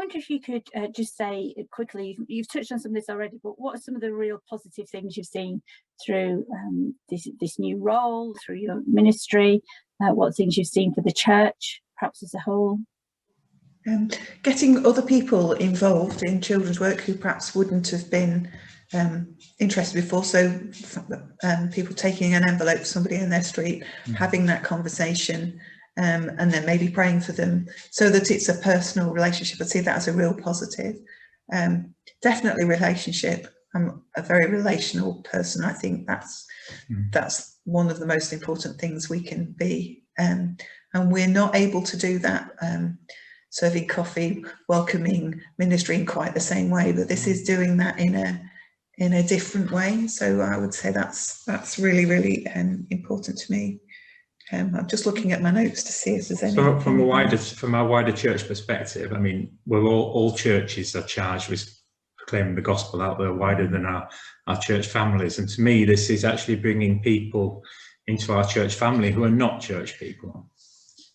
wonder if you could just say quickly, you've touched on some of this already, but what are some of the real positive things you've seen through this new role, through your ministry? What things you've seen for the church, perhaps as a whole? Getting other people involved in children's work who perhaps wouldn't have been interested before. So people taking an envelope to somebody in their street, having that conversation, and then maybe praying for them so that it's a personal relationship. I see that as a real positive. Definitely relationship. I'm a very relational person. I think that's one of the most important things we can be. And we're not able to do that serving coffee, welcoming, ministering quite the same way, but this is doing that in a different way. So I would say that's really, really important to me. I'm just looking at my notes to see if there's any. So from our wider church perspective, I mean, we're all churches are charged with proclaiming the gospel out there wider than our church families. And to me, this is actually bringing people into our church family who are not church people,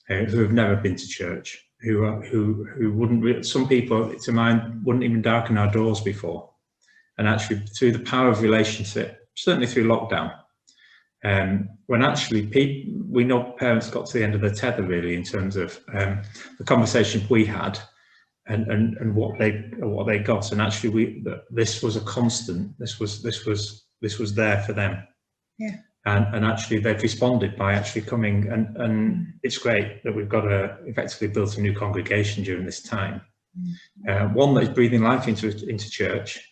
who have never been to church, who wouldn't, some people to mind wouldn't even darken our doors before. And actually through the power of relationship, certainly through lockdown, when actually we know parents got to the end of the tether really in terms of the conversation we had and what they got, and actually this was a constant. This was there for them. Yeah. And actually they've responded by actually coming, and it's great that we've got effectively built a new congregation during this time. One that is breathing life into church,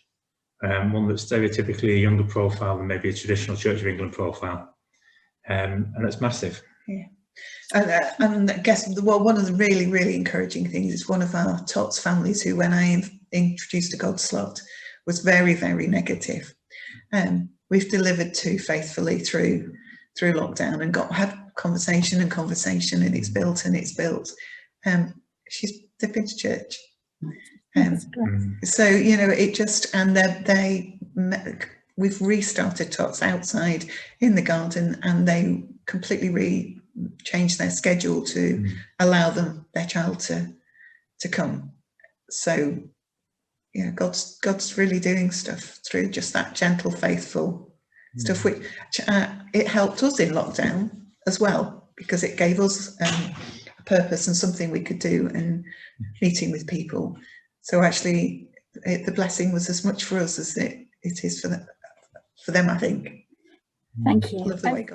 one that's stereotypically a younger profile than maybe a traditional Church of England profile, and it's massive. Yeah. And I guess one of the really, really encouraging things is one of our TOTS families who, when I introduced to God's Loved, was very, very negative. We've delivered to faithfully through lockdown and had conversation, and it's built. They've been to church. So, you know, it just, and we've restarted TOTS outside in the garden, and they completely changed their schedule to allow their child to come. So, you know, God's really doing stuff through just that gentle, faithful stuff, which it helped us in lockdown as well, because it gave us a purpose and something we could do, and meeting with people. So actually, the blessing was as much for us as it is for them, I think. Thank you. Love the way God